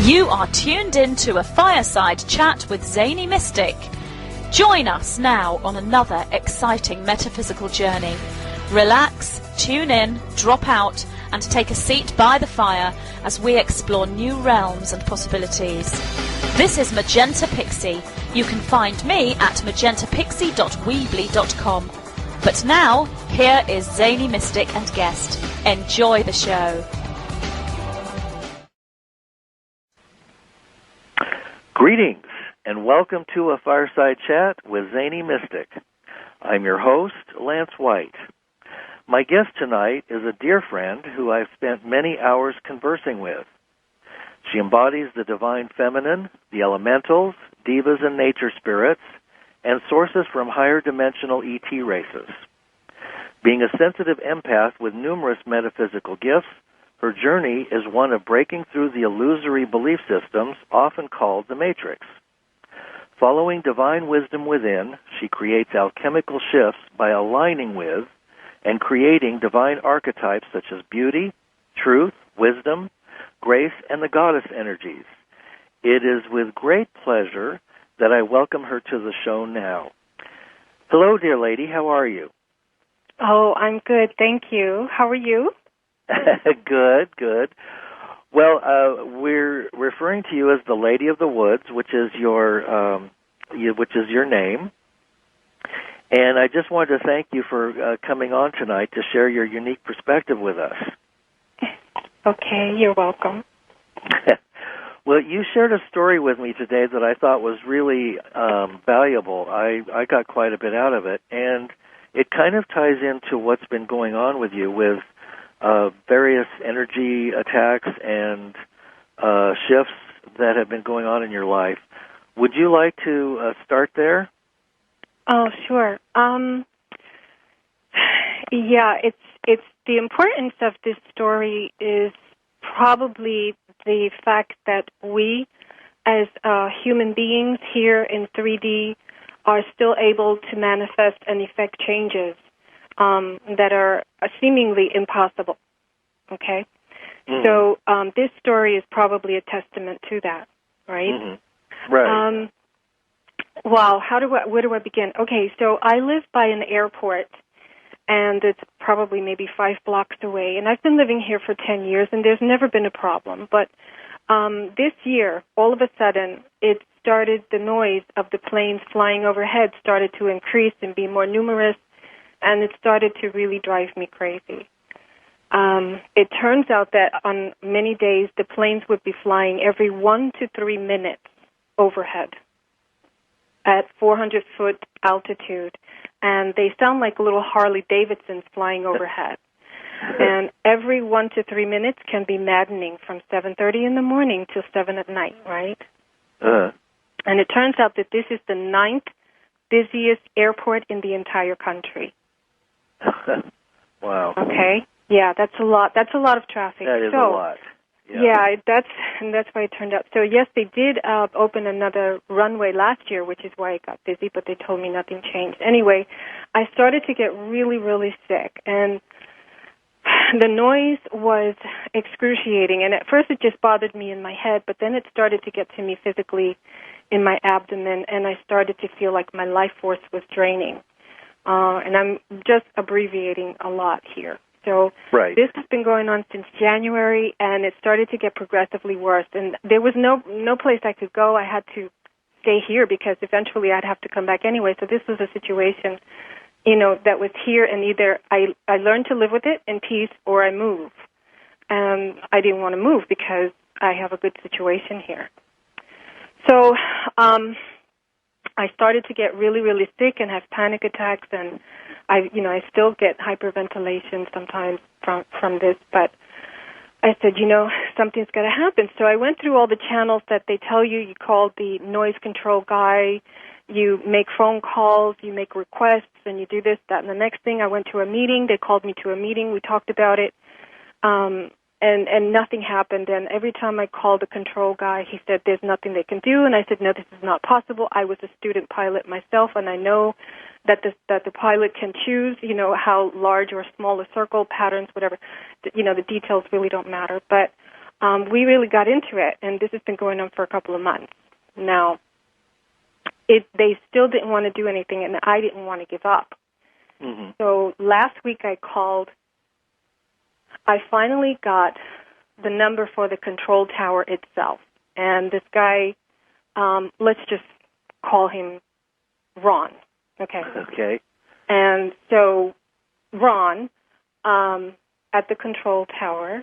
You are tuned in to a Fireside chat with Zany Mystic. Join us now on another exciting metaphysical journey. Relax, tune in, drop out, and take a seat by the fire as we explore new realms and possibilities. This is Magenta Pixie. You can find me at magentapixie.weebly.com. But now, here is Zany Mystic and guest. Enjoy the show. Greetings, and welcome to a Fireside Chat with Zany Mystic. I'm your host, Lance White. My guest tonight is a dear friend who I've spent many hours conversing with. She embodies the divine feminine, the elementals, divas and nature spirits, and sources from higher dimensional ET races. Being a sensitive empath with numerous metaphysical gifts, her journey is one of breaking through the illusory belief systems often called the Matrix. Following divine wisdom within, she creates alchemical shifts by aligning with and creating divine archetypes such as beauty, truth, wisdom, grace, and the goddess energies. It is with great pleasure that I welcome her to the show now. Hello, dear lady. How are you? Oh, I'm good. Thank you. How are you? Good, good. Well, we're referring to you as the Lady of the Woods, which is your name. And I just wanted to thank you for coming on tonight to share your unique perspective with us. Okay, you're welcome. Well, you shared a story with me today that I thought was really valuable. I got quite a bit out of it, and it kind of ties into what's been going on with you with various energy attacks and shifts that have been going on in your life. Would you like to start there? Oh, sure. Yeah, it's the importance of this story is probably the fact that we, as human beings here in 3D, are still able to manifest and effect changes that are seemingly impossible. Okay? Mm-hmm. So this story is probably a testament to that, right? Mm-hmm. Right. Wow, where do I begin? Okay, so I live by an airport, and it's probably maybe 5 blocks away, and I've been living here for 10 years, and there's never been a problem. But this year, all of a sudden, the noise of the planes flying overhead started to increase and be more numerous, and it started to really drive me crazy. It turns out that on many days, the planes would be flying every 1 to 3 minutes overhead at 400-foot altitude, and they sound like little Harley-Davidsons flying overhead. And every 1 to 3 minutes can be maddening from 7:30 in the morning till 7 at night, right? And it turns out that this is the 9th busiest airport in the entire country. Wow. Okay. Yeah, that's a lot. That's a lot of traffic. That is a lot. Yeah, that's why it turned out. So, yes, they did open another runway last year, which is why it got busy, but they told me nothing changed. Anyway, I started to get really, really sick, and the noise was excruciating. And at first it just bothered me in my head, but then it started to get to me physically in my abdomen, and I started to feel like my life force was draining. And I'm just abbreviating a lot here. So right. This has been going on since January, and it started to get progressively worse. And there was no place I could go. I had to stay here because eventually I'd have to come back anyway. So this was a situation, that was here, and either I learned to live with it in peace or I move. And I didn't want to move because I have a good situation here. So I started to get really, really sick and have panic attacks, and I still get hyperventilation sometimes from this, but I said, something's got to happen. So I went through all the channels that they tell you. You call the noise control guy, you make phone calls, you make requests, and you do this, that, and the next thing. I went to a meeting. They called me to a meeting. We talked about it, and nothing happened. And every time I called the control guy, he said, there's nothing they can do. And I said, no, this is not possible. I was a student pilot myself, and I know that the pilot can choose, how large or small a circle, patterns, whatever. The details really don't matter. But we really got into it, and this has been going on for a couple of months. Now, they still didn't want to do anything, and I didn't want to give up. Mm-hmm. So last week I called. I finally got the number for the control tower itself. And this guy, let's just call him Ron. Okay. Okay. And so Ron, at the control tower,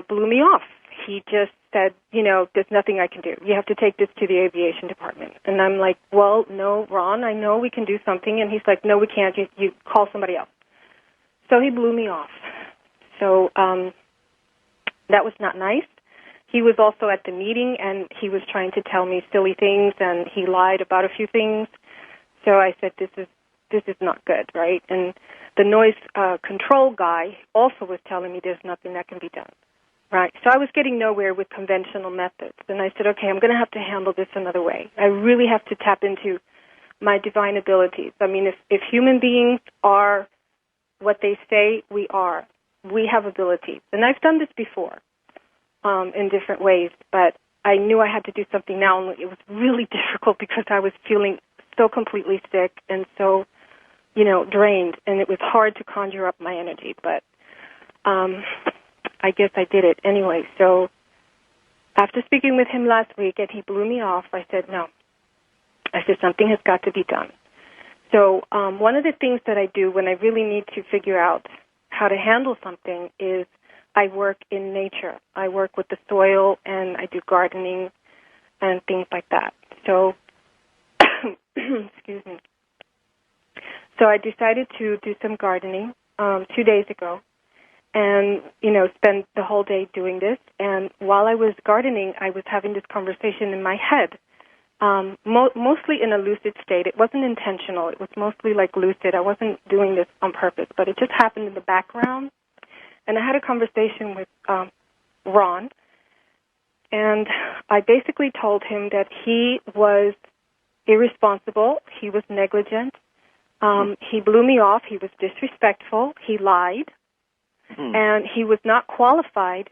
blew me off. He just said, there's nothing I can do. You have to take this to the aviation department. And I'm like, well, no, Ron, I know we can do something. And he's like, no, we can't. You call somebody else. So he blew me off. So that was not nice. He was also at the meeting, and he was trying to tell me silly things, and he lied about a few things. So I said, this is not good, right? And the noise control guy also was telling me there's nothing that can be done, right? So I was getting nowhere with conventional methods. And I said, okay, I'm going to have to handle this another way. I really have to tap into my divine abilities. I mean, if human beings are what they say we are, we have abilities. And I've done this before in different ways, but I knew I had to do something now, and it was really difficult because I was feeling so completely sick and so, drained, and it was hard to conjure up my energy, but I guess I did it anyway. So after speaking with him last week and he blew me off, I said, no. I said, something has got to be done. So one of the things that I do when I really need to figure out how to handle something is I work in nature. I work with the soil, and I do gardening and things like that. So, excuse me. So I decided to do some gardening 2 days ago and, spend the whole day doing this. And while I was gardening, I was having this conversation in my head, mostly in a lucid state. It wasn't intentional. It was mostly like lucid. I wasn't doing this on purpose, but it just happened in the background. And I had a conversation with Ron, and I basically told him that he was irresponsible, he was negligent, he blew me off, he was disrespectful, he lied, and he was not qualified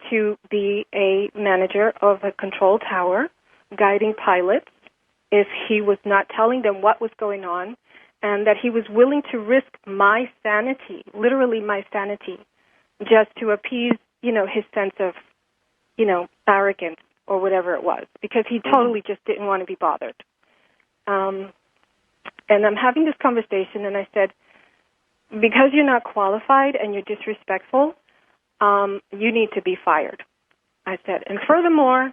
to be a manager of a control tower guiding pilots if he was not telling them what was going on, and that he was willing to risk my sanity, literally my sanity, just to appease, his sense of, arrogance or whatever it was, because he totally just didn't want to be bothered. And I'm having this conversation, and I said, because you're not qualified and you're disrespectful, you need to be fired. I said, and furthermore,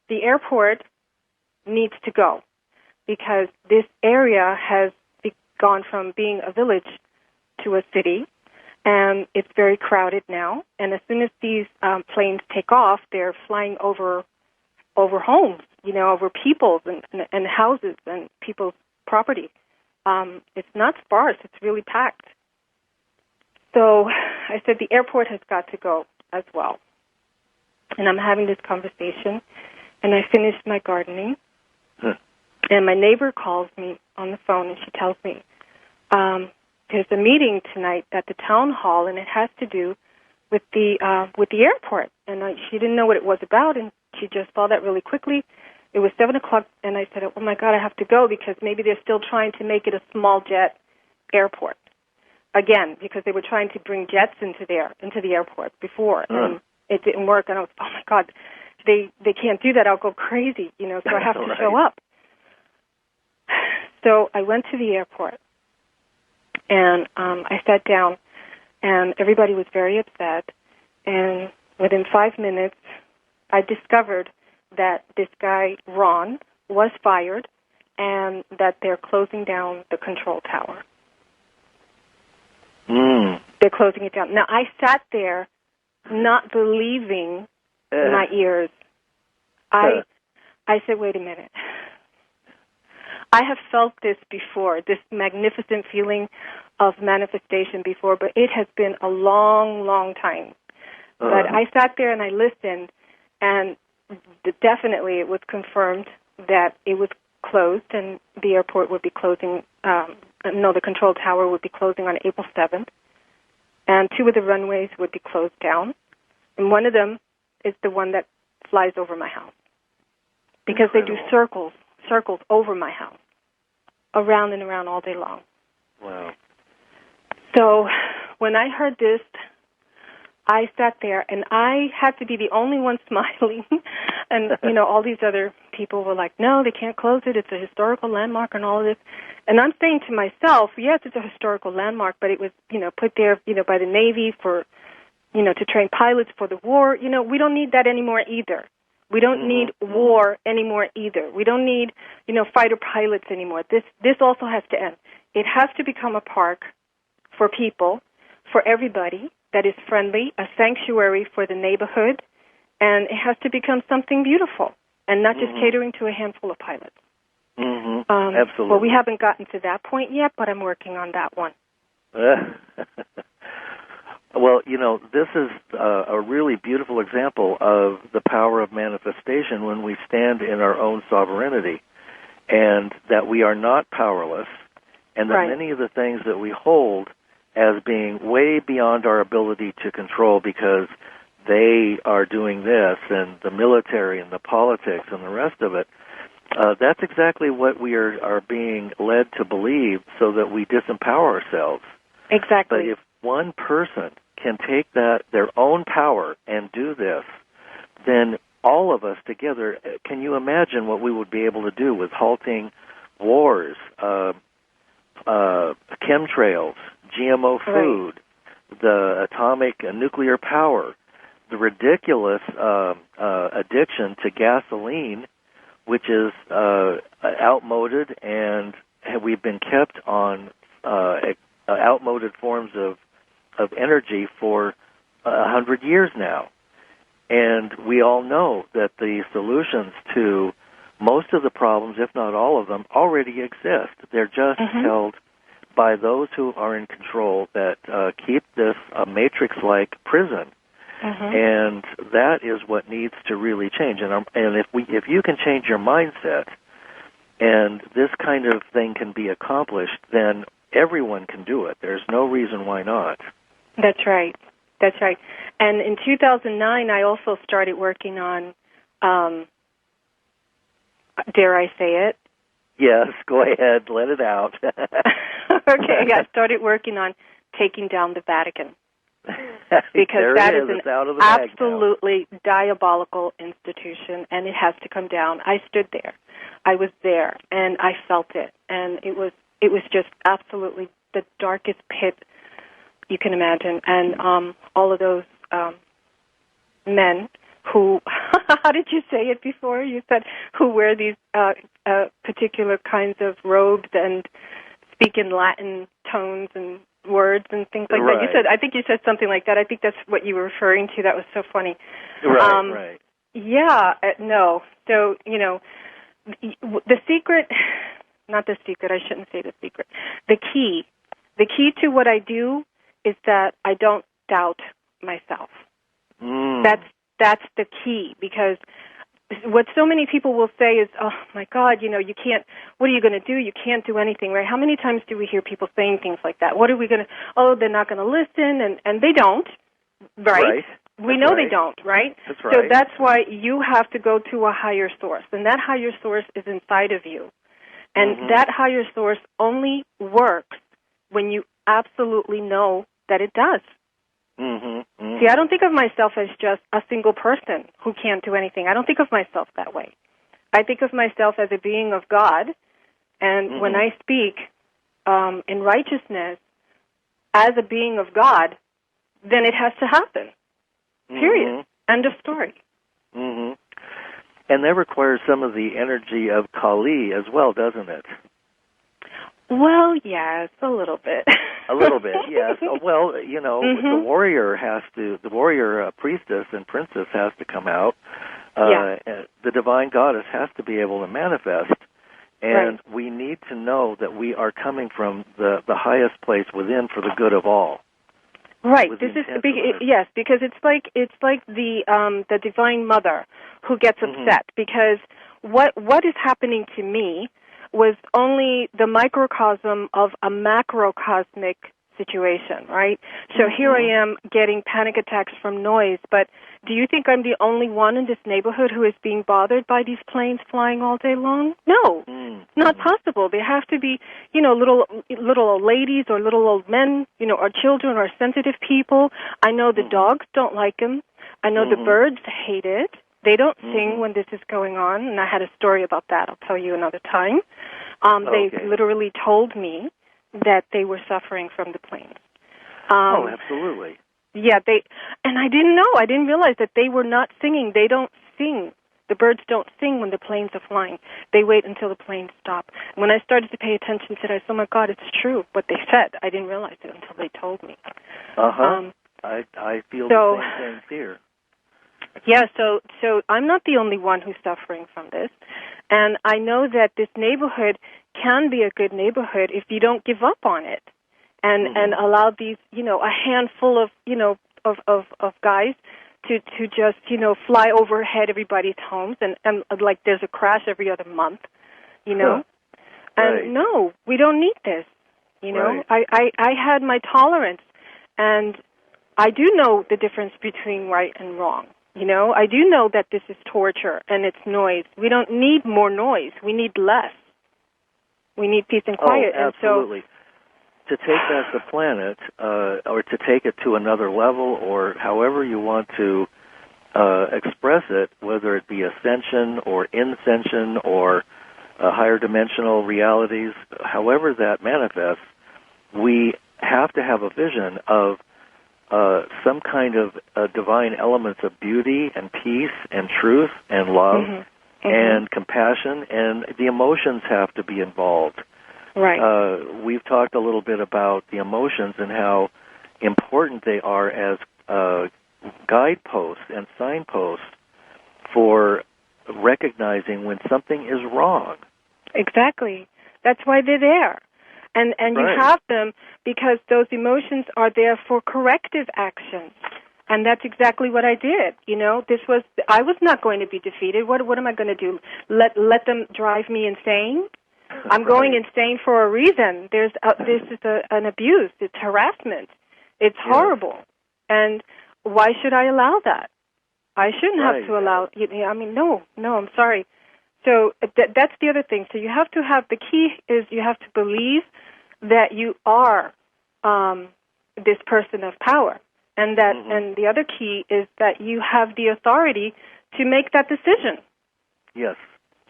the airport needs to go because this area has gone from being a village to a city, and it's very crowded now. And as soon as these planes take off, they're flying over homes, over people's and houses and people's property. It's not sparse. It's really packed. So I said the airport has got to go as well. And I'm having this conversation, and I finished my gardening. And my neighbor calls me on the phone, and she tells me, there's a meeting tonight at the town hall, and it has to do with the airport. And she didn't know what it was about, and she just saw that really quickly. It was 7 o'clock, and I said, oh, my God, I have to go because maybe they're still trying to make it a small jet airport. Again, because they were trying to bring jets into the airport before, and it didn't work. And I was, oh, my God, they can't do that. I'll go crazy, so I have to show up. So I went to the airport. And I sat down, and everybody was very upset. And within 5 minutes, I discovered that this guy, Ron, was fired and that they're closing down the control tower. They're closing it down. Now, I sat there not believing my ears. I said, wait a minute. I have felt this before, this magnificent feeling of manifestation before, but it has been a long, long time. But I sat there and I listened, and definitely it was confirmed that it was closed and the airport would be closing, the control tower would be closing on April 7th, and 2 of the runways would be closed down. And one of them is the one that flies over my house. Because Incredible. they do circles over my house, around and around all day long. Wow. So when I heard this, I sat there, and I had to be the only one smiling. And, all these other people were like, no, they can't close it. It's a historical landmark and all of this. And I'm saying to myself, yes, it's a historical landmark, but it was, put there, by the Navy for, to train pilots for the war. We don't need that anymore either. We don't need war anymore either. We don't need, fighter pilots anymore. This also has to end. It has to become a park for people, for everybody, that is friendly, a sanctuary for the neighborhood, and it has to become something beautiful and not just catering to a handful of pilots. Absolutely. Well, we haven't gotten to that point yet, but I'm working on that one. Well, this is a really beautiful example of the power of manifestation when we stand in our own sovereignty, and that we are not powerless, and that many of the things that we hold as being way beyond our ability to control because they are doing this, and the military and the politics and the rest of it, that's exactly what we are being led to believe, so that we disempower ourselves. Exactly. But if one person can take their own power and do this, then all of us together, can you imagine what we would be able to do with halting wars, chemtrails, GMO food, the atomic and nuclear power, the ridiculous addiction to gasoline, which is outmoded, and we've been kept on outmoded forms of energy for 100 years now. And we all know that the solutions to most of the problems, if not all of them, already exist. They're just held by those who are in control that keep this a matrix-like prison. And that is what needs to really change. And if you can change your mindset, and this kind of thing can be accomplished, then everyone can do it. There's no reason why not. That's right. That's right. And in 2009, I also started working on, dare I say it? Yes, go ahead. Let it out. Okay, I started working on taking down the Vatican. Because that is an absolutely diabolical institution, and it has to come down. I stood there. I was there, and I felt it. And it was just absolutely the darkest pit you can imagine. And all of those men who, how did you say it before? You said who wear these particular kinds of robes and speak in Latin tones and words and things like that. I think you said something like that. I think that's what you were referring to. That was so funny. Right. Yeah, no. So, the secret, not the secret, I shouldn't say the secret. The key to what I do is that I don't doubt myself. That's the key, because what so many people will say is, oh, my God, you can't, what are you going to do? You can't do anything, right? How many times do we hear people saying things like that? What are we going to, oh, they're not going to listen, and they don't, right? We know they don't, right? That's right. So that's why you have to go to a higher source, and that higher source is inside of you. And that higher source only works when you absolutely know that it does. See, I don't think of myself as just a single person who can't do anything. I don't think of myself that way. I think of myself as a being of God, and when I speak in righteousness as a being of God, then it has to happen. Period. End of story. And that requires some of the energy of Kali as well, doesn't it? Well, yes, a little bit. A little bit, yes. Well, the warrior priestess and princess has to come out. The divine goddess has to be able to manifest. And we need to know that we are coming from the highest place within for the good of all. Right. This is yes, because it's like the Divine Mother who gets upset because what is happening to me was only the microcosm of a macrocosmic situation, right? So here I am getting panic attacks from noise, but do you think I'm the only one in this neighborhood who is being bothered by these planes flying all day long? No, not possible. There have to be, little old ladies or little old men, or children or sensitive people. I know the dogs don't like them. I know the birds hate it. They don't sing when this is going on, and I had a story about that. I'll tell you another time. They literally told me that they were suffering from the planes. Absolutely. Yeah, and I didn't know. I didn't realize that they were not singing. They don't sing. The birds don't sing when the planes are flying. They wait until the planes stop. When I started to pay attention to it, I said, oh, my God, it's true what they said. I didn't realize it until they told me. I feel the same thing here. Yeah, so I'm not the only one who's suffering from this. And I know that this neighborhood can be a good neighborhood if you don't give up on it and allow these, a handful of, of guys to just, fly overhead everybody's homes and like there's a crash every other month, And no, we don't need this. I had my tolerance, and I do know the difference between right and wrong. I do know that this is torture and it's noise. We don't need more noise. We need less. We need peace and quiet. Oh, absolutely. And so, to take back the planet, or to take it to another level, or however you want to express it, whether it be ascension or inscension or higher dimensional realities, however that manifests, we have to have a vision of some kind of divine elements of beauty and peace and truth and love and compassion, and the emotions have to be involved. Right. We've talked a little bit about the emotions and how important they are as guideposts and signposts for recognizing when something is wrong. Exactly. That's why they're there. And you have them because those emotions are there for corrective actions. And that's exactly what I did. I was not going to be defeated. What am I going to do? Let them drive me insane? I'm going insane for a reason. This is an abuse. It's harassment. It's horrible. And why should I allow that? I shouldn't have to allow. No, I'm sorry. So that's the other thing. So you have to have, the key is you have to believe that you are this person of power, and that, and the other key is that you have the authority to make that decision. Yes.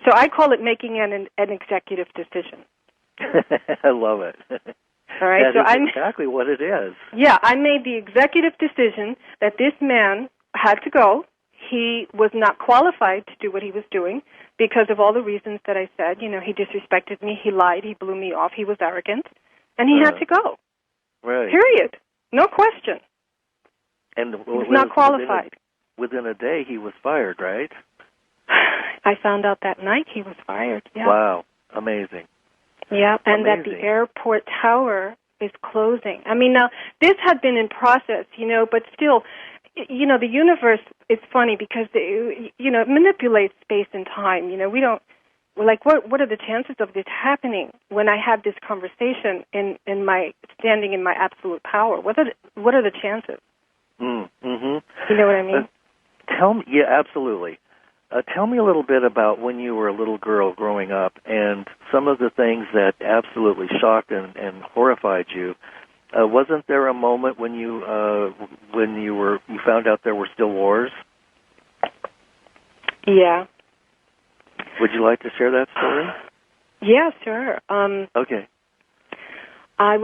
So I call it making an executive decision. I love it. All right. That is exactly what it is. Yeah, I made the executive decision that this man had to go. He was not qualified to do what he was doing because of all the reasons that I said. He disrespected me, he lied, he blew me off, he was arrogant, and he had to go. Right. Period. No question. And he was not qualified. Within a day, he was fired, right? I found out that night he was fired. Yeah. Wow. Amazing. Yeah, and that the airport tower is closing. Now, this had been in process, but still, the universe is funny because, it manipulates space and time. We don't, what are the chances of this happening when I have this conversation in my, standing in my absolute power? What are the chances? Mm-hmm. You know what I mean? Tell me, yeah, absolutely. Tell me a little bit about when you were a little girl growing up and some of the things that absolutely shocked and horrified you. Wasn't there a moment when you found out there were still wars? Yeah. Would you like to share that story? Yeah, sure. Okay. I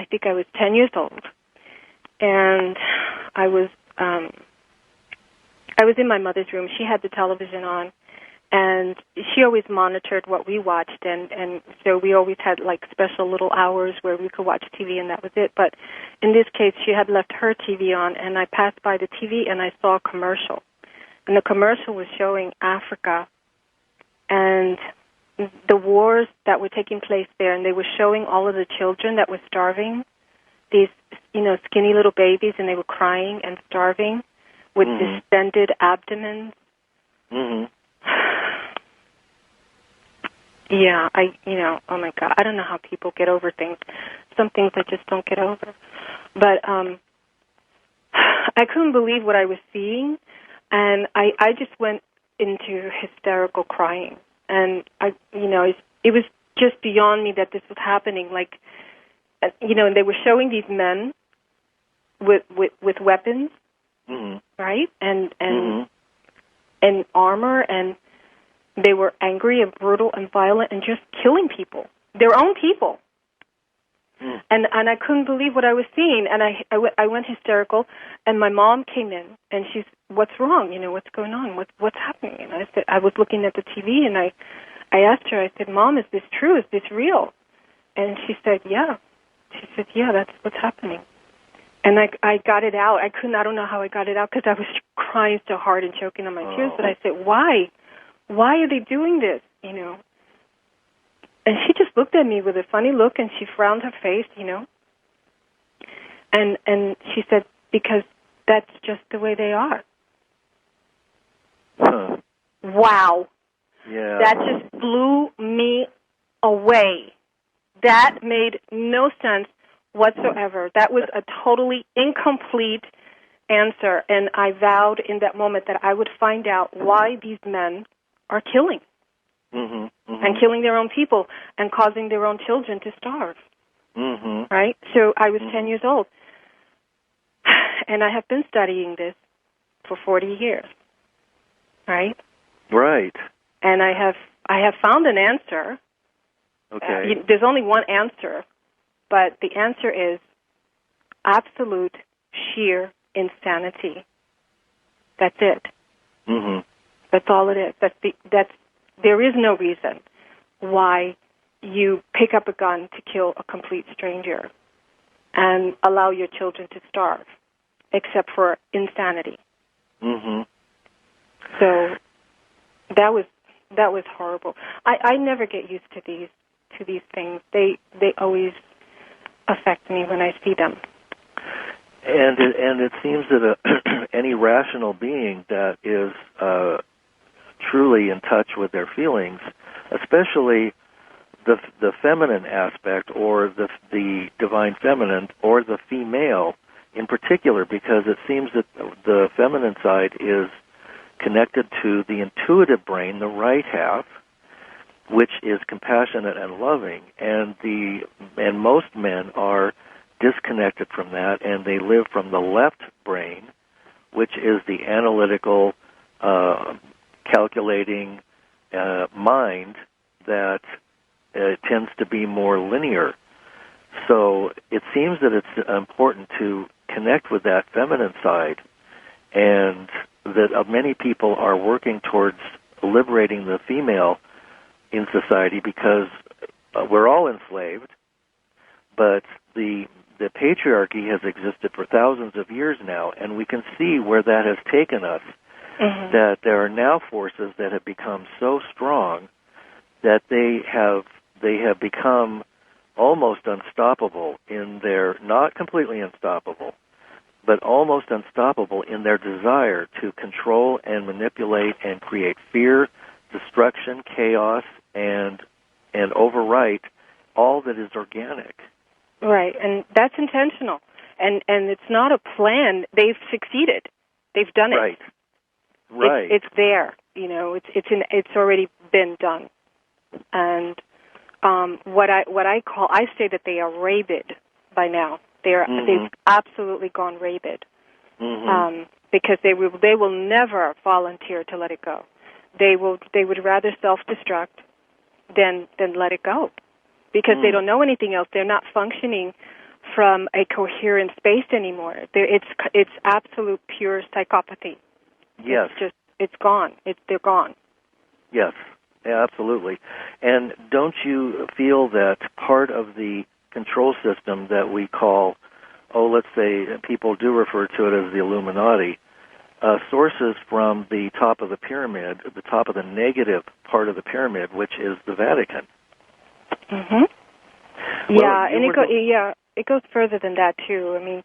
think I was 10 years old, and I was in my mother's room. She had the television on, and she always monitored what we watched, and so we always had special little hours where we could watch TV, and that was it. But in this case, she had left her TV on, and I passed by the TV, and I saw a commercial. And the commercial was showing Africa and the wars that were taking place there, and they were showing all of the children that were starving, these, skinny little babies, and they were crying and starving with distended abdomens. Mm-hmm. Yeah, oh my God, I don't know how people get over things. Some things I just don't get over. But I couldn't believe what I was seeing, and I just went into hysterical crying. And it was just beyond me that this was happening. Like, and they were showing these men with weapons, mm-hmm. right, and mm-hmm. and armor, and they were angry and brutal and violent and just killing people, their own people. Mm. And I couldn't believe what I was seeing, and I went hysterical. And my mom came in, and she's, "What's wrong? What's going on? What's happening?" And I said, I was looking at the TV, and I asked her, I said, "Mom, is this true? Is this real?" And she said, "Yeah." She said, "Yeah, that's what's happening." And I got it out. I don't know how I got it out, because I was crying so hard and choking on my tears. But I said, "Why? Why are they doing this?" And she just looked at me with a funny look, and she frowned her face, And she said, "Because that's just the way they are." Huh. Wow. Yeah. That just blew me away. That made no sense whatsoever. That was a totally incomplete answer, and I vowed in that moment that I would find out why these men are killing. Mm-hmm, mm-hmm. And killing their own people and causing their own children to starve. Mm-hmm. Right? So I was mm-hmm. 10 years old. And I have been studying this for 40 years. Right? Right. And I have found an answer. Okay. There's only one answer, but the answer is absolute sheer insanity. That's it. Mm-hmm. That's all it is. There is no reason why you pick up a gun to kill a complete stranger and allow your children to starve, except for insanity. Mm-hmm. So that was horrible. I never get used to these things. They always affect me when I see them. And it seems that any rational being that is truly in touch with their feelings, especially the feminine aspect, or the divine feminine, or the female in particular, because it seems that the feminine side is connected to the intuitive brain, the right half, which is compassionate and loving, and most men are disconnected from that, and they live from the left brain, which is the analytical, calculating mind that tends to be more linear. So it seems that it's important to connect with that feminine side, and that many people are working towards liberating the female in society, because we're all enslaved, but the patriarchy has existed for thousands of years now, and we can see where that has taken us. Mm-hmm. That there are now forces that have become so strong that they have become almost unstoppable in their, not completely unstoppable, but almost unstoppable in their desire to control and manipulate and create fear, destruction, chaos, and overwrite all that is organic. Right, and that's intentional, and it's not a plan. They've succeeded. They've done it. Right. Right. It's there. It's already been done. And what I say that they are rabid by now. They've absolutely gone rabid. Mm-hmm. Because they will never volunteer to let it go. They would rather self-destruct than let it go, because they don't know anything else. They're not functioning from a coherent space anymore. It's absolute pure psychopathy. Yes. It's gone. They're gone. Yes, absolutely. And don't you feel that part of the control system that we call, let's say people do refer to it as the Illuminati, sources from the top of the pyramid, the top of the negative part of the pyramid, which is the Vatican? Mm-hmm. Well, it goes further than that too. I mean,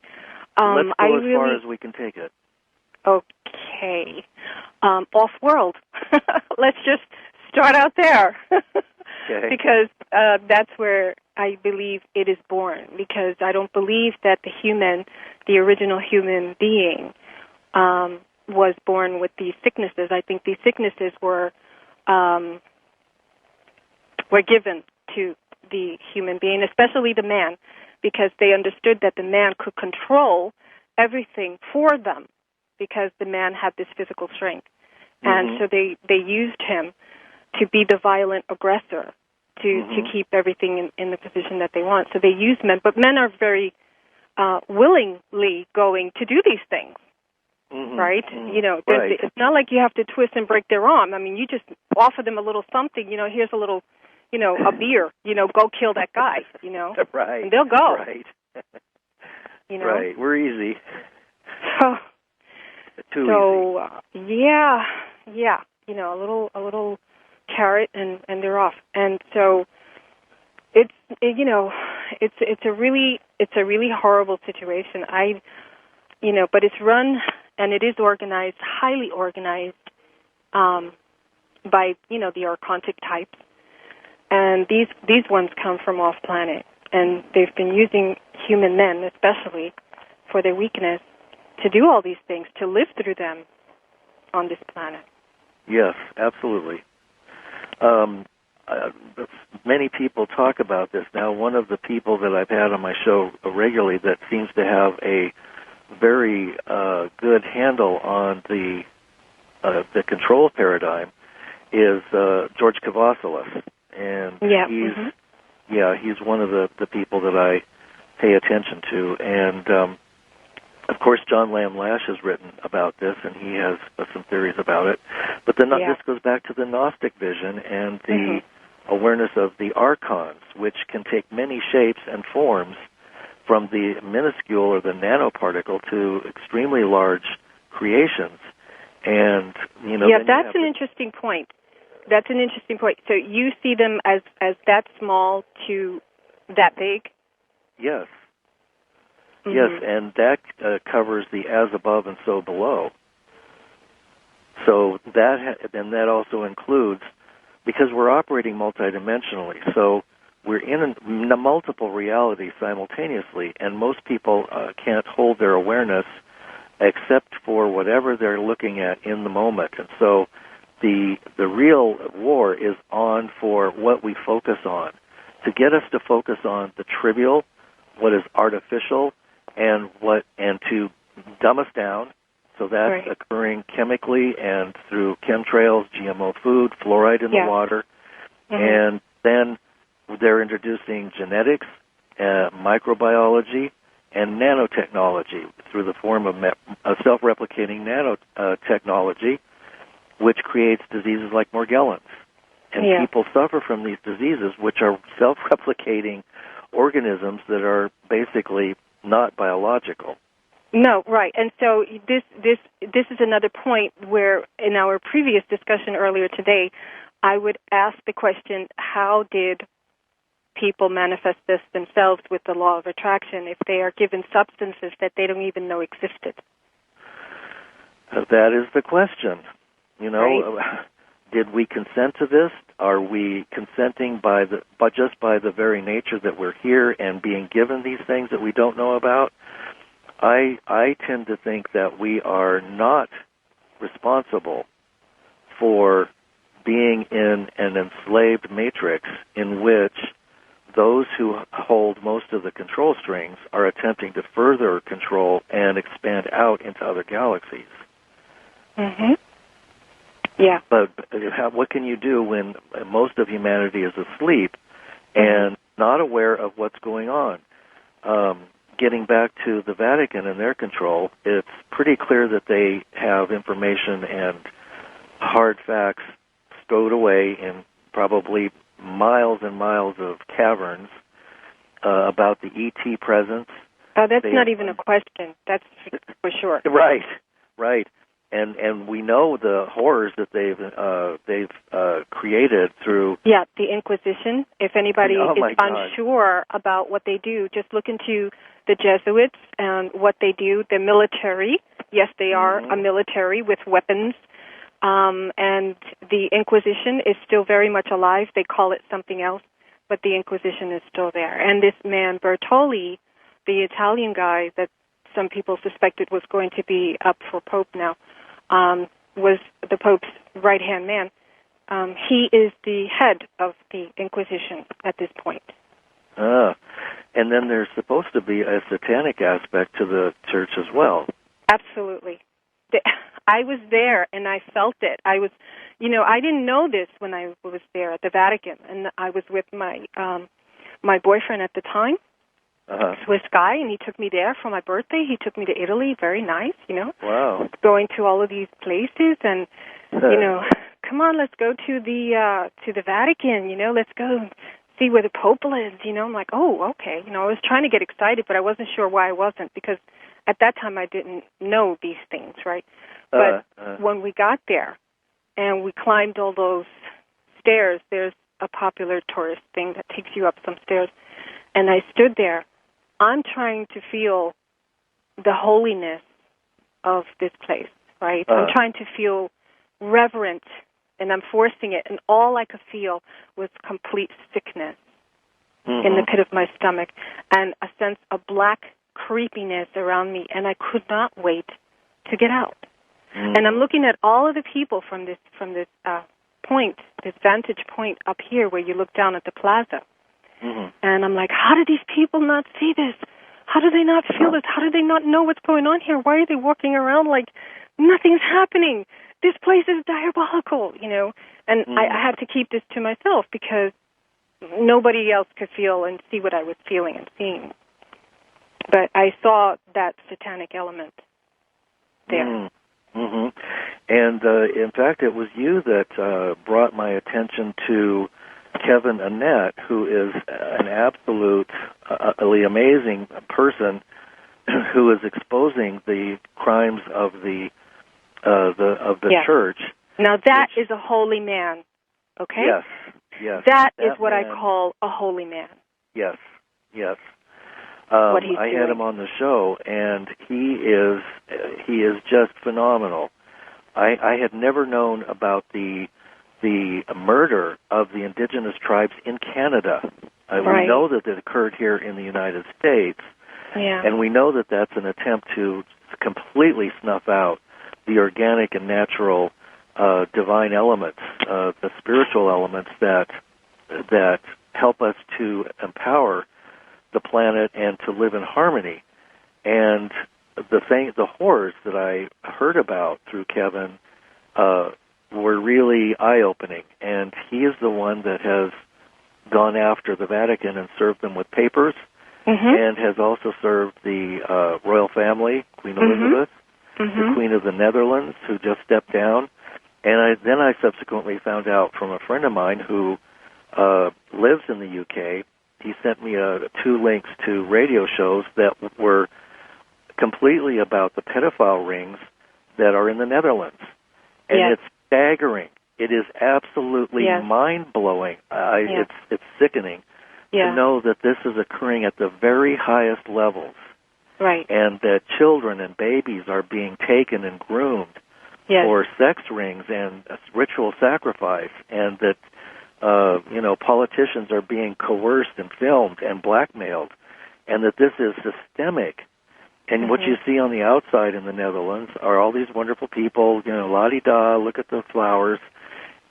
let's go as far as we can take it. Okay. Off-world. Let's just start out there. Okay. Because that's where I believe it is born. Because I don't believe that the original human being, was born with these sicknesses. I think these sicknesses were given to the human being, especially the man, because they understood that the man could control everything for them because the man had this physical strength. And so they used him to be the violent aggressor, to keep everything in the position that they want. So they use men, but men are very willingly going to do these things, right? Right. It's not like you have to twist and break their arm. I mean, you just offer them a little something, here's a little, a beer, go kill that guy, Right. and they'll go. Right. Right, we're easy. Too easy. Yeah, a little carrot and they're off. And so it's a really horrible situation. But it's run and it is organized, highly organized, by the Archontic types. And these ones come from off planet, and they've been using human men, especially, for their weakness, to do all these things, to live through them on this planet. Yes, absolutely. Many people talk about this. Now, one of the people that I've had on my show regularly that seems to have a very good handle on the control paradigm is George Kavasilis. And he's one of the people that I pay attention to. And of course, John Lamb Lash has written about this, and he has some theories about it. But then this goes back to the Gnostic vision and the awareness of the Archons, which can take many shapes and forms, from the minuscule or the nanoparticle to extremely large creations. And that's an interesting point. That's an interesting point. So you see them as that small to that big? Yes. Yes, and that covers the as above and so below. So that also includes, because we're operating multidimensionally, so we're in multiple realities simultaneously, and most people can't hold their awareness except for whatever they're looking at in the moment. And so the real war is on for what we focus on, to get us to focus on the trivial, what is artificial, and to dumb us down. So that's occurring chemically and through chemtrails, GMO food, fluoride in the water. And then they're introducing genetics, microbiology, and nanotechnology through the form of self-replicating nanotechnology, which creates diseases like Morgellons. And people suffer from these diseases, which are self-replicating organisms that are basically not biological. No, right. And so this is another point where, in our previous discussion earlier today, I would ask the question, how did people manifest this themselves with the law of attraction if they are given substances that they don't even know existed? That is the question. Right. Did we consent to this? Are we consenting just by the very nature that we're here and being given these things that we don't know about? I tend to think that we are not responsible for being in an enslaved matrix in which those who hold most of the control strings are attempting to further control and expand out into other galaxies. Yeah. But what can you do when most of humanity is asleep and not aware of what's going on? Getting back to the Vatican and their control, it's pretty clear that they have information and hard facts stowed away in probably miles and miles of caverns about the ET presence. Oh, that's not even a question. That's for sure. Right. And we know the horrors that they've created through. Yeah, the Inquisition. If anybody is unsure about what they do, just look into the Jesuits and what they do. The military. Yes, they are a military with weapons. And the Inquisition is still very much alive. They call it something else, but the Inquisition is still there. And this man, Bertoli, the Italian guy that some people suspected was going to be up for Pope now, was the Pope's right-hand man. He is the head of the Inquisition at this point. And then there's supposed to be a satanic aspect to the church as well. Absolutely. I was there, and I felt it. I didn't know this when I was there at the Vatican, and I was with my my boyfriend at the time, Swiss guy, and he took me there for my birthday. He took me to Italy, very nice, Wow. Going to all of these places, and come on, let's go to the Vatican, let's go see where the Pope lives, I'm like, oh, okay, I was trying to get excited, but I wasn't sure why I wasn't, because at that time I didn't know these things, right? But when we got there and we climbed all those stairs, there's a popular tourist thing that takes you up some stairs, and I stood there. I'm trying to feel the holiness of this place, right? I'm trying to feel reverent, and I'm forcing it, and all I could feel was complete sickness in the pit of my stomach and a sense of black creepiness around me, and I could not wait to get out. And I'm looking at all of the people from this point, this vantage point up here where you look down at the plaza. And I'm like, how do these people not see this? How do they not feel this? How do they not know what's going on here? Why are they walking around like nothing's happening? This place is diabolical, And I had to keep this to myself because nobody else could feel and see what I was feeling and seeing. But I saw that satanic element there. And in fact, it was you that brought my attention to Kevin Annett, who is an absolutely amazing person who is exposing the crimes of the church. Now that is a holy man, okay? Yes. That is what I call a holy man. Yes. What he's I doing. had him on the show, and he is just phenomenal. I had never known about the murder of the indigenous tribes in Canada. We know that it occurred here in the United States, and we know that that's an attempt to completely snuff out the organic and natural divine elements, the spiritual elements that help us to empower the planet and to live in harmony. And the horrors that I heard about through Kevin were really eye-opening. And he is the one that has gone after the Vatican and served them with papers, and has also served the royal family, Queen Elizabeth, the Queen of the Netherlands, who just stepped down. And then I subsequently found out from a friend of mine who lives in the UK. He sent me 2 links to radio shows that were completely about the pedophile rings that are in the Netherlands. And it's staggering. It is absolutely mind-blowing. It's sickening to know that this is occurring at the very highest levels. Right. And that children and babies are being taken and groomed for sex rings and ritual sacrifice, and that politicians are being coerced and filmed and blackmailed, and that this is systemic. And what you see on the outside in the Netherlands are all these wonderful people, la-di-da, look at the flowers,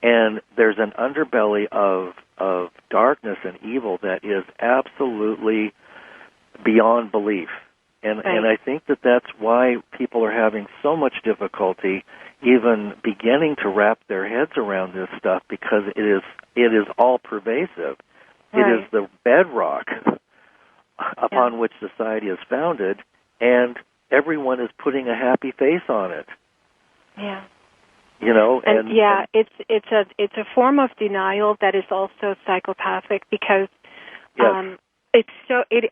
and there's an underbelly of darkness and evil that is absolutely beyond belief. And I think that that's why people are having so much difficulty even beginning to wrap their heads around this stuff, because it is all pervasive. It is the bedrock upon which society is founded, and everyone is putting a happy face on it. Yeah. It's a form of denial that is also psychopathic, because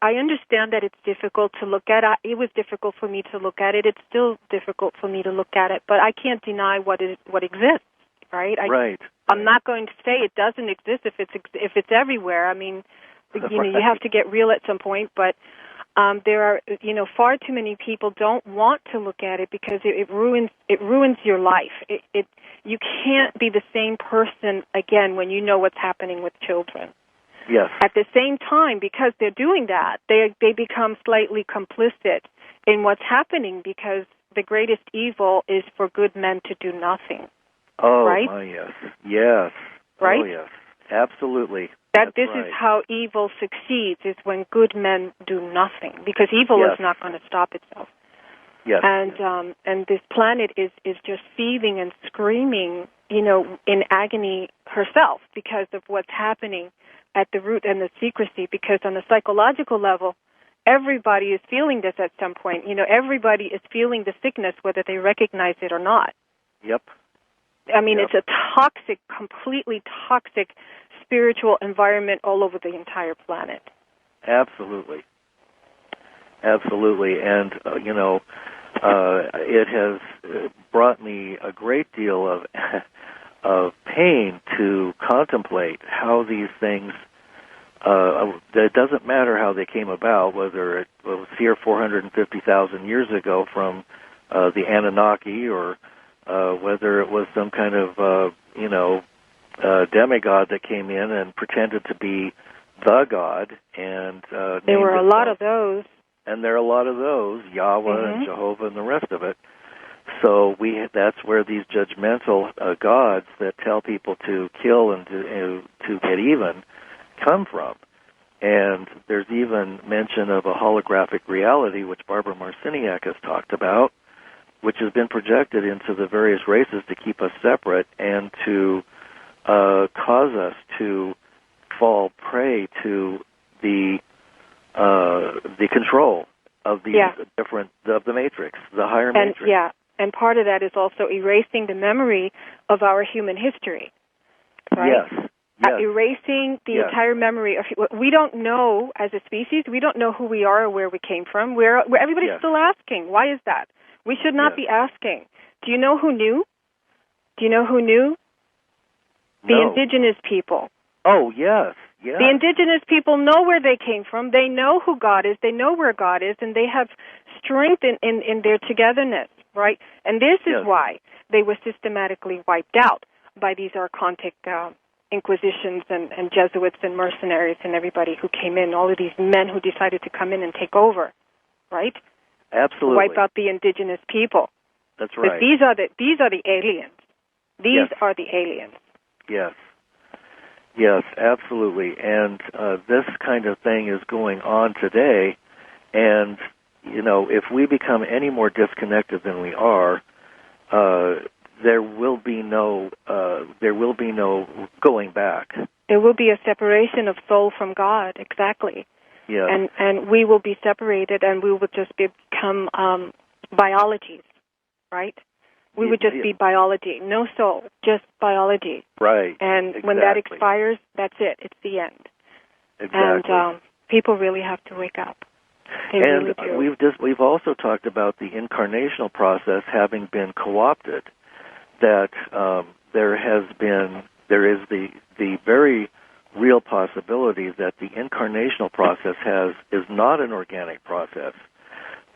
I understand that it's difficult to look at. It was difficult for me to look at it. It's still difficult for me to look at it, but I can't deny what exists, right? I'm not going to say it doesn't exist if it's everywhere. I mean, you have to get real at some point, but There are, far too many people don't want to look at it because it ruins your life. You can't be the same person again when you know what's happening with children. Yes. At the same time, because they're doing that, they become slightly complicit in what's happening because the greatest evil is for good men to do nothing. Oh, right? Yes. Yes. Right? Oh, yes. Absolutely. This is how evil succeeds, is when good men do nothing, because evil is not going to stop itself. Yes. And this planet is just seething and screaming, in agony herself because of what's happening at the root and the secrecy, because on the psychological level, everybody is feeling this at some point. Everybody is feeling the sickness, whether they recognize it or not. Yep. I mean, It's a toxic, completely toxic spiritual environment all over the entire planet. Absolutely. Absolutely. And, it has brought me a great deal of pain to contemplate how these things, it doesn't matter how they came about, whether it was here 450,000 years ago from the Anunnaki, or whether it was some kind of, demigod that came in and pretended to be the god. And there were a lot of those. And there are a lot of those, Yahweh and Jehovah and the rest of it. So that's where these judgmental gods that tell people to kill and to get even come from. And there's even mention of a holographic reality, which Barbara Marciniak has talked about, which has been projected into the various races to keep us separate and to cause us to fall prey to the control of the of the matrix, the higher matrix. And part of that is also erasing the memory of our human history, right? Yes. Erasing the entire memory of. We don't know, as a species, we don't know who we are or where we came from. Everybody's still asking. Why is that? We should not be asking. Do you know who knew? The indigenous people. Oh, yes. Yeah. The indigenous people know where they came from. They know who God is. They know where God is, and they have strength in their togetherness, right? And this is why they were systematically wiped out by these archontic inquisitions and Jesuits and mercenaries and everybody who came in, all of these men who decided to come in and take over, right? Absolutely. Wipe out the indigenous people. That's right. But these are the aliens. These are the aliens. Yes. Yes, absolutely. And this kind of thing is going on today. And, if we become any more disconnected than we are, there will be no going back. There will be a separation of soul from God, exactly. Yeah. And we will be separated, and we will just become biologies, right? We would just be biology, no soul, just biology. Right. And when that expires, that's it. It's the end. Exactly. And people really have to wake up. They really do. We've also talked about the incarnational process having been co-opted. That there is the very real possibility that the incarnational process is not an organic process.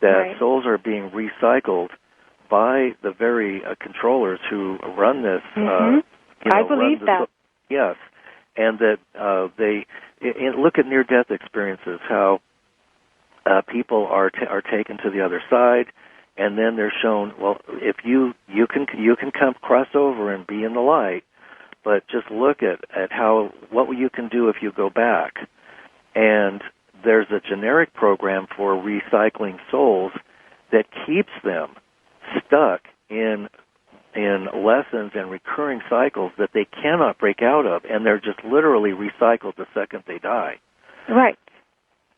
That souls are being recycled by the very controllers who run this. I believe that. Yes, and that look at near-death experiences, how people are taken to the other side, and then they're shown, well, if you can come cross over and be in the light, but just look at what you can do if you go back. And there's a generic program for recycling souls that keeps them stuck in lessons and recurring cycles that they cannot break out of, and they're just literally recycled the second they die. Right.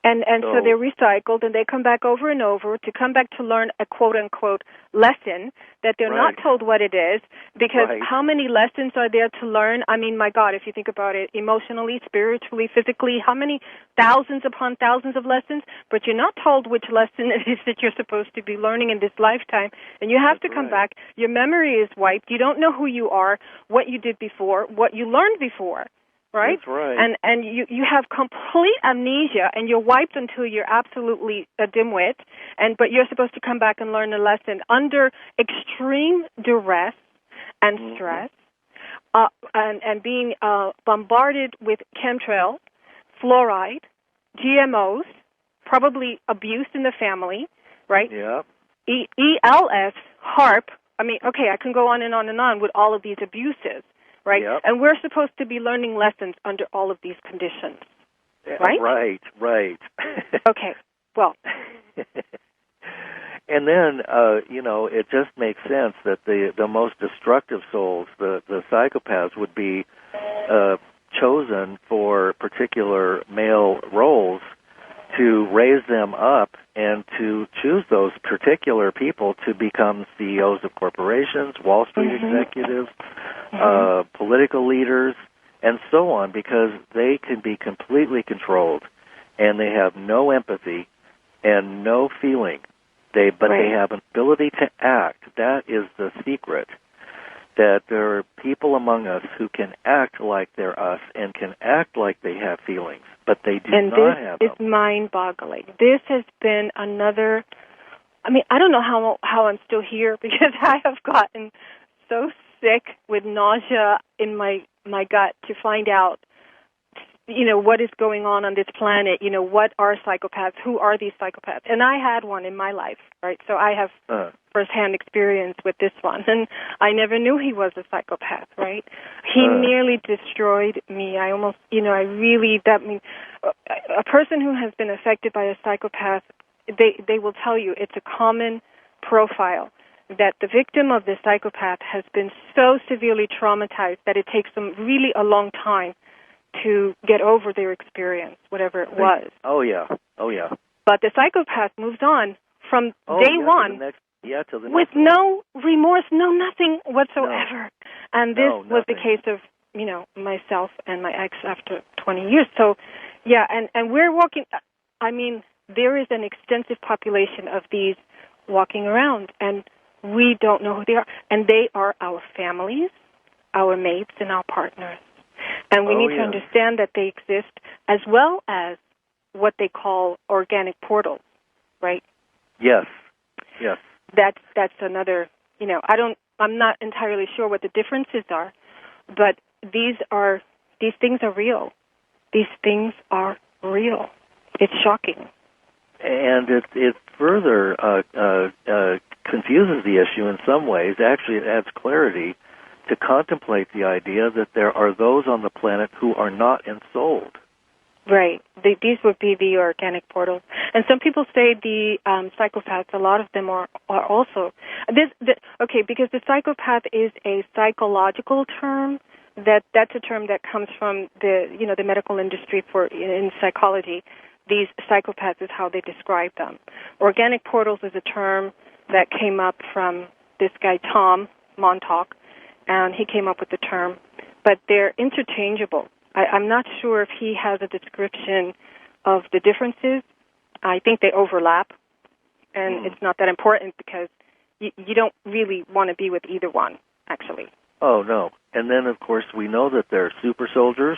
And so they're recycled, and they come back over and over to come back to learn a quote-unquote lesson that they're not told what it is, because how many lessons are there to learn? I mean, my God, if you think about it, emotionally, spiritually, physically, how many thousands upon thousands of lessons? But you're not told which lesson it is that you're supposed to be learning in this lifetime, and you have to come back. Your memory is wiped. You don't know who you are, what you did before, what you learned before. right? That's right. And you have complete amnesia, and you're wiped until you're absolutely a dimwit, but you're supposed to come back and learn a lesson under extreme duress and stress, and being bombarded with chemtrails, fluoride, GMOs, probably abuse in the family, right? Yeah. ELS, HARP. I mean, okay, I can go on and on and on with all of these abuses, right? Yep. And we're supposed to be learning lessons under all of these conditions, right? Right. Okay, well. And then, it just makes sense that the most destructive souls, the psychopaths, would be chosen for particular male roles to raise them up and to choose those particular people to become CEOs of corporations, Wall Street executives, political leaders, and so on, because they can be completely controlled, and they have no empathy and no feeling. They have an ability to act. That is the secret. That there are people among us who can act like they're us and can act like they have feelings, but they do not have them. And this is mind-boggling. This has been another. I mean, I don't know how I'm still here, because I have gotten so sick with nausea in my gut to find out, what is going on this planet, what are psychopaths, who are these psychopaths. And I had one in my life, right? So I have firsthand experience with this one. And I never knew he was a psychopath, right? He nearly destroyed me. I almost, a person who has been affected by a psychopath, they will tell you it's a common profile, that the victim of the psychopath has been so severely traumatized that it takes them really a long time to get over their experience, whatever it was. Oh, yeah. But the psychopath moves on from day one to the with no remorse, no nothing whatsoever. No. And this was the case of, myself and my ex after 20 years. So, yeah, and we're walking, there is an extensive population of these walking around, and we don't know who they are. And they are our families, our mates, and our partners. And we need to understand that they exist, as well as what they call organic portals, right? Yes. That's another, I'm not entirely sure what the differences are, but these things are real. These things are real. It's shocking. And it further confuses the issue in some ways. Actually, it adds clarity to contemplate the idea that there are those on the planet who are not ensouled. Right. These would be the organic portals. And some people say the psychopaths, a lot of them are also. Because the psychopath is a psychological term. That's a term that comes from the medical industry in psychology. These psychopaths is how they describe them. Organic portals is a term that came up from this guy, Tom Montauk, and he came up with the term, but they're interchangeable. I'm not sure if he has a description of the differences. I think they overlap, and it's not that important because you don't really want to be with either one, actually. Oh, no. And then, of course, we know that they're super soldiers,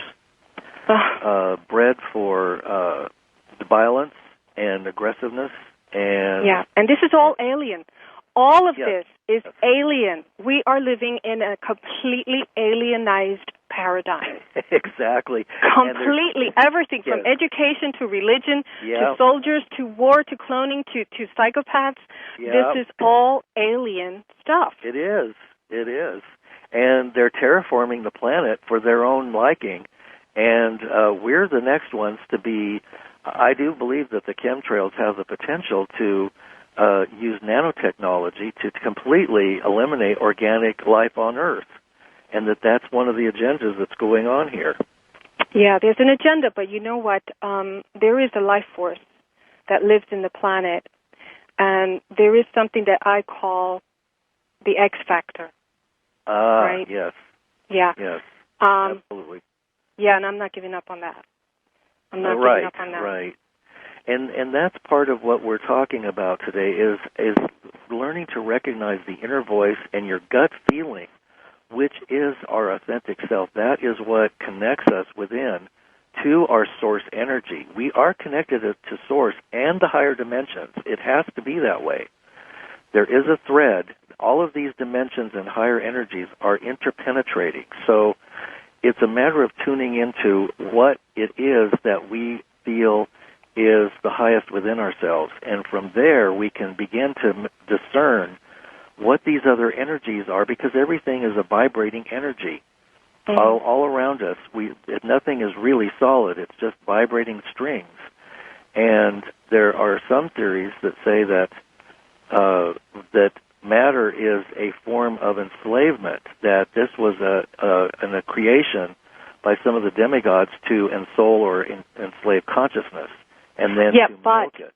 bred for violence and aggressiveness. And this is all alien. All of this is alien. We are living in a completely alienized paradigm. Exactly. Completely. Everything from education to religion to soldiers to war to cloning to psychopaths. This is all alien stuff. It is. And they're terraforming the planet for their own liking. And we're the next ones to be. I do believe that the chemtrails have the potential to use nanotechnology to completely eliminate organic life on Earth, and that's one of the agendas that's going on here. Yeah, there's an agenda, but you know what? There is a life force that lives in the planet, and there is something that I call the X factor. Right? Yes. Yeah. Yes. Absolutely. Yeah, and I'm not giving up on that. I'm not giving up on that. Right. And that's part of what we're talking about today is learning to recognize the inner voice and your gut feeling which is our authentic self. That is what connects us within to our source energy. We are connected to source and the higher dimensions. It has to be that way. There is a thread. All of these dimensions and higher energies are interpenetrating. So it's a matter of tuning into what it is that we feel is the highest within ourselves. And from there, we can begin to discern what these other energies are, because everything is a vibrating energy. All around us, nothing is really solid. It's just vibrating strings. And there are some theories that say that that matter is a form of enslavement, that this was a creation by some of the demigods to ensole or enslave consciousness, and then to milk it.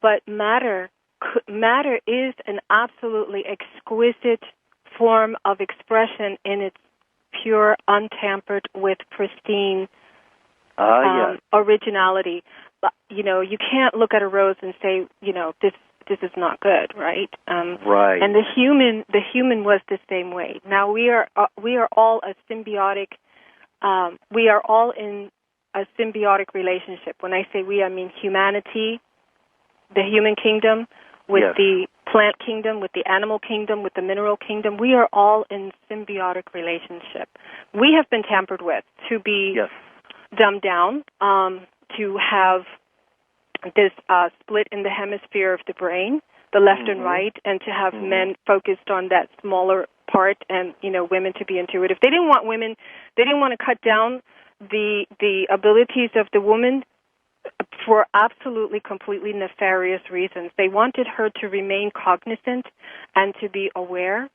But matter is an absolutely exquisite form of expression in its pure, untampered with, pristine originality. But, you can't look at a rose and say, this is not good, right? Right. And the human was the same way. Now we are all a symbiotic. We are all in a symbiotic relationship. When I say we, I mean humanity, the human kingdom, with the plant kingdom, with the animal kingdom, with the mineral kingdom. We are all in symbiotic relationship. We have been tampered with to be dumbed down, to have this split in the hemisphere of the brain, the left and right, and to have men focused on that smaller part, and women to be intuitive. They didn't want women. They didn't want to cut down the abilities of the woman for absolutely, completely nefarious reasons. They wanted her to remain cognizant and to be aware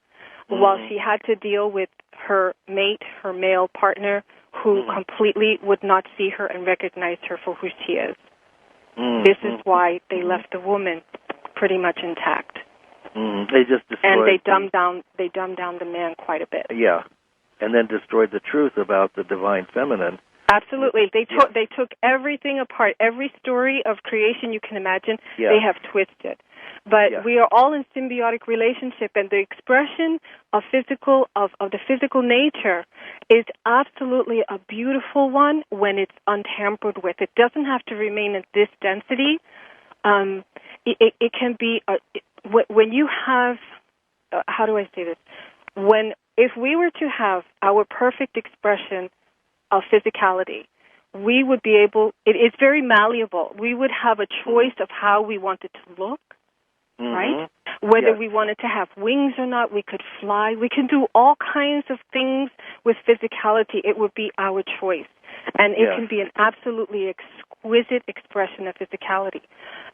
while she had to deal with her mate, her male partner, who completely would not see her and recognize her for who she is. This is why they left the woman pretty much intact. They just destroyed, and they dumbed down the man quite a bit. Yeah, and then destroyed the truth about the divine feminine. Absolutely. They took everything apart. Every story of creation you can imagine, they have twisted. But we are all in symbiotic relationship, and the expression of the physical nature is absolutely a beautiful one when it's untampered with. It doesn't have to remain at this density. It can be when you have. How do I say this? If we were to have our perfect expression of physicality, we would be able, it's very malleable. We would have a choice of how we wanted to look, right? Whether we wanted to have wings or not, we could fly. We can do all kinds of things with physicality. It would be our choice. And it can be an absolutely exquisite expression of physicality.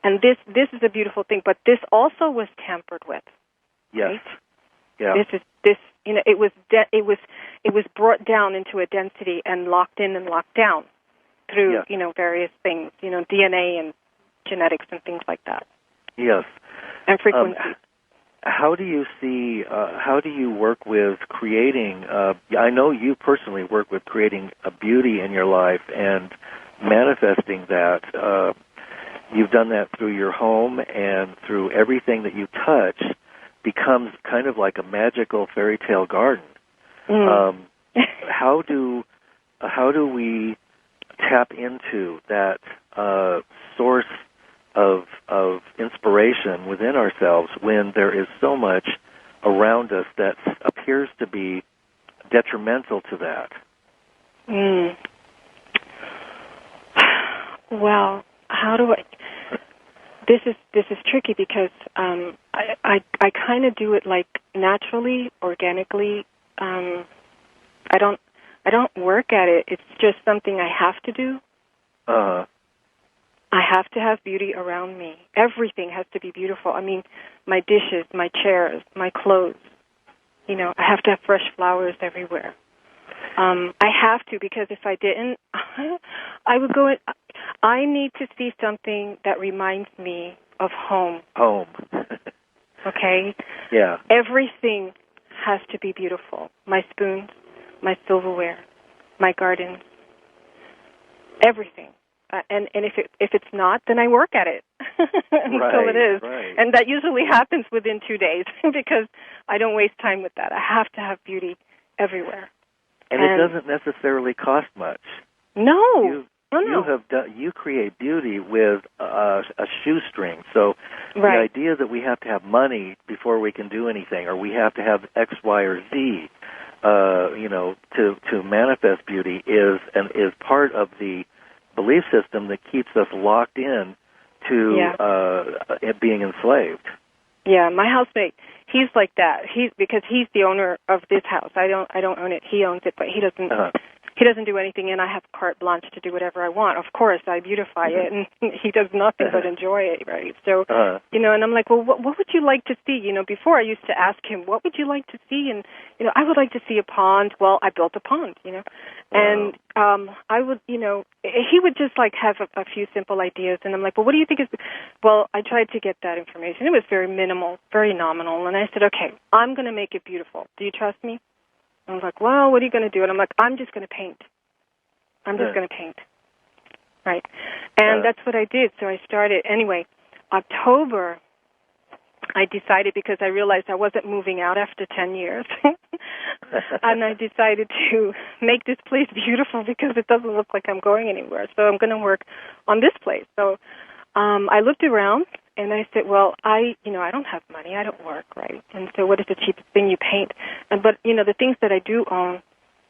And this is a beautiful thing, but this also was tampered with. Yes. Right? Yeah. It was brought down into a density and locked in and locked down through various things, DNA and genetics and things like that. Yes. And frequency. How do you work with creating? I know you personally work with creating a beauty in your life and manifesting that. You've done that through your home, and through everything that you touch becomes kind of like a magical fairy tale garden. How do we tap into that source of inspiration within ourselves when there is so much around us that appears to be detrimental to that? Well, how do I? This is tricky because I kind of do it like naturally, organically. I don't work at it. It's just something I have to do. I have to have beauty around me. Everything has to be beautiful. I mean, my dishes, my chairs, my clothes. I have to have fresh flowers everywhere. I have to, because if I didn't, I would go in. I need to see something that reminds me of home. Home. Okay? Yeah. Everything has to be beautiful. My spoons, my silverware, my gardens, everything. And if it's not, then I work at it. until it is. Right. And that usually happens within 2 days because I don't waste time with that. I have to have beauty everywhere. And it doesn't necessarily cost much. No. You create beauty with a shoestring. So the idea that we have to have money before we can do anything, or we have to have X, Y, or Z, to manifest beauty is part of the belief system that keeps us locked in to it being enslaved. Yeah, my housemate, he's like that. Because he's the owner of this house. I don't own it. He owns it, but he doesn't. He doesn't do anything, and I have carte blanche to do whatever I want. Of course, I beautify it, and he does nothing but enjoy it, right? So, and I'm like, well, what would you like to see? Before I used to ask him, what would you like to see? And, I would like to see a pond. Well, I built a pond, Wow. And I would, he would just, have a few simple ideas, and I'm like, well, what do you think is... Well, I tried to get that information. It was very minimal, very nominal, and I said, okay, I'm going to make it beautiful. Do you trust me? I was like, well, what are you going to do? And I'm like, I'm just going to paint. I'm just going to paint. Right. And that's what I did. So I started. Anyway, October, I decided, because I realized I wasn't moving out after 10 years, and I decided to make this place beautiful because it doesn't look like I'm going anywhere. So I'm going to work on this place. So I looked around, and I said, well, I don't have money. I don't work, right? And so what is the cheapest thing? You paint. But, the things that I do own,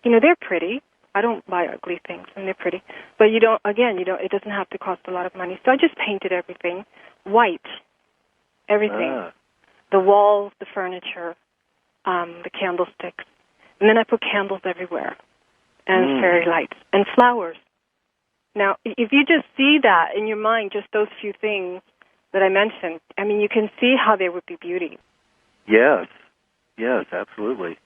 they're pretty. I don't buy ugly things, and they're pretty. But it doesn't have to cost a lot of money. So I just painted everything white, everything. The walls, the furniture, the candlesticks. And then I put candles everywhere, and fairy lights, and flowers. Now, if you just see that in your mind, just those few things that I mentioned, you can see how there would be beauty. Yes, absolutely.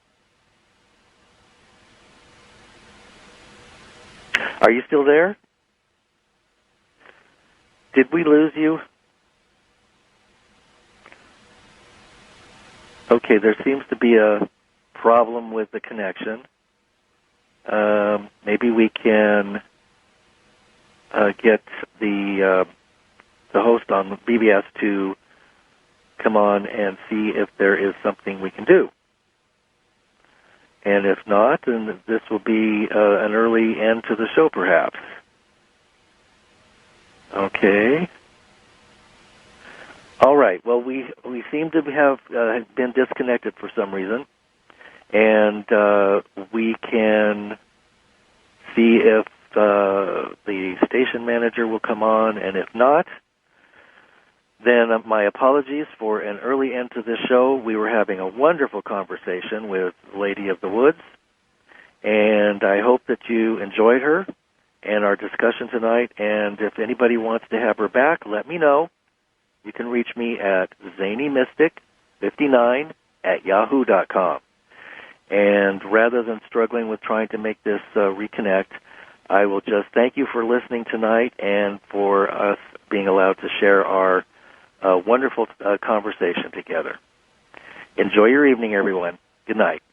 Are you still there? Did we lose you? Okay, there seems to be a problem with the connection. Maybe we can get the host on BBS to come on and see if there is something we can do. And if not, then this will be an early end to the show, perhaps. Okay. All right. Well, we seem to have been disconnected for some reason, and we can see if the station manager will come on, and if not, then my apologies for an early end to this show. We were having a wonderful conversation with Lady of the Woods, and I hope that you enjoyed her and our discussion tonight. And if anybody wants to have her back, let me know. You can reach me at zanymystic59@yahoo.com. And rather than struggling with trying to make this reconnect, I will just thank you for listening tonight and for us being allowed to share our wonderful conversation together. Enjoy your evening, everyone. Good night.